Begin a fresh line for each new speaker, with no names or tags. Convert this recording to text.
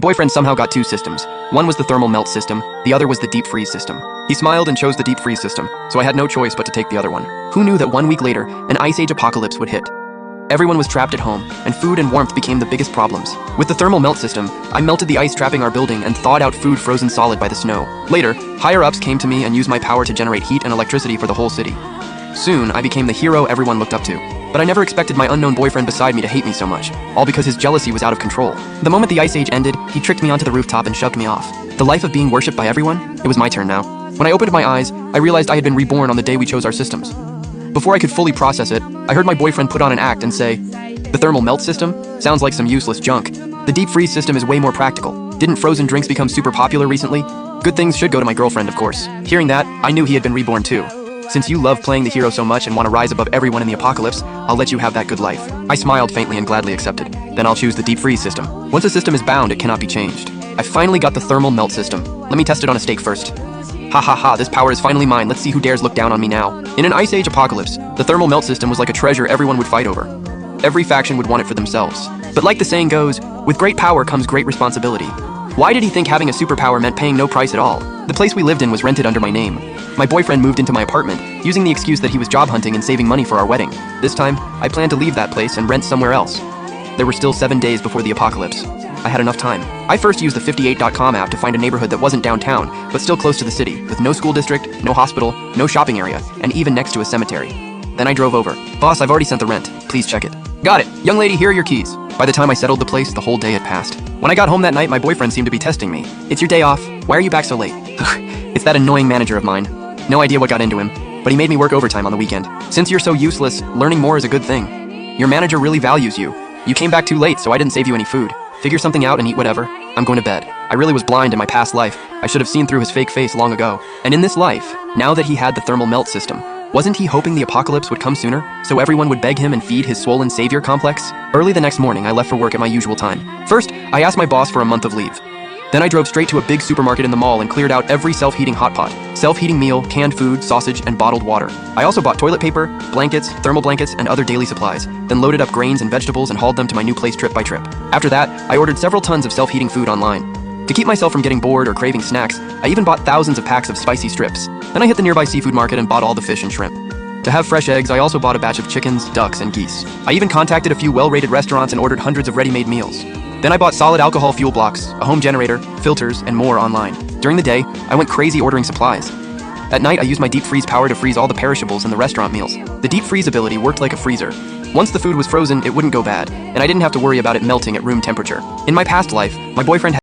Boyfriend somehow got two systems. One was the thermal melt system, the other was the deep freeze system. He smiled and chose the deep freeze system, so I had no choice but to take the other one. Who knew that 1 week later, an ice age apocalypse would hit? Everyone was trapped at home, and food and warmth became the biggest problems. With the thermal melt system, I melted the ice trapping our building and thawed out food frozen solid by the snow. Later, higher-ups came to me and used my power to generate heat and electricity for the whole city. Soon, I became the hero everyone looked up to. But I never expected my unknown boyfriend beside me to hate me so much, all because his jealousy was out of control. The moment the ice age ended, he tricked me onto the rooftop and shoved me off. The life of being worshipped by everyone? It was my turn now. When I opened my eyes, I realized I had been reborn on the day we chose our systems. Before I could fully process it, I heard my boyfriend put on an act and say, "The thermal melt system? Sounds like some useless junk. The deep freeze system is way more practical. Didn't frozen drinks become super popular recently? Good things should go to my girlfriend, of course." Hearing that, I knew he had been reborn too. "Since you love playing the hero so much and want to rise above everyone in the apocalypse, I'll let you have that good life." I smiled faintly and gladly accepted. "Then I'll choose the deep freeze system. Once a system is bound, it cannot be changed." I finally got the thermal melt system. Let me test it on a steak first. Ha ha ha, this power is finally mine. Let's see who dares look down on me now. In an ice age apocalypse, the thermal melt system was like a treasure everyone would fight over. Every faction would want it for themselves. But like the saying goes, with great power comes great responsibility. Why did he think having a superpower meant paying no price at all? The place we lived in was rented under my name. My boyfriend moved into my apartment, using the excuse that he was job hunting and saving money for our wedding. This time, I planned to leave that place and rent somewhere else. There were still 7 days before the apocalypse. I had enough time. I first used the 58.com app to find a neighborhood that wasn't downtown, but still close to the city, with no school district, no hospital, no shopping area, and even next to a cemetery. Then I drove over. "Boss, I've already sent the rent. Please check it." "Got it. Young lady, here are your keys." By the time I settled the place, the whole day had passed. When I got home that night, my boyfriend seemed to be testing me. "It's your day off. Why are you back so late?" It's that annoying manager of mine. No idea what got into him, but he made me work overtime on the weekend. "Since you're so useless, learning more is a good thing. Your manager really values you. You came back too late, so I didn't save you any food. Figure something out and eat whatever. I'm going to bed." I really was blind in my past life. I should have seen through his fake face long ago. And in this life, now that he had the thermal melt system, wasn't he hoping the apocalypse would come sooner, so everyone would beg him and feed his swollen savior complex? Early the next morning, I left for work at my usual time. First, I asked my boss for a month of leave. Then I drove straight to a big supermarket in the mall and cleared out every self-heating hot pot, self-heating meal, canned food, sausage, and bottled water. I also bought toilet paper, blankets, thermal blankets, and other daily supplies, then loaded up grains and vegetables and hauled them to my new place trip by trip. After that, I ordered several tons of self-heating food online. To keep myself from getting bored or craving snacks, I even bought thousands of packs of spicy strips. Then I hit the nearby seafood market and bought all the fish and shrimp. To have fresh eggs, I also bought a batch of chickens, ducks, and geese. I even contacted a few well-rated restaurants and ordered hundreds of ready-made meals. Then I bought solid alcohol fuel blocks, a home generator, filters, and more online. During the day, I went crazy ordering supplies. At night, I used my deep freeze power to freeze all the perishables in the restaurant meals. The deep freeze ability worked like a freezer. Once the food was frozen, it wouldn't go bad, and I didn't have to worry about it melting at room temperature. In my past life, my boyfriend had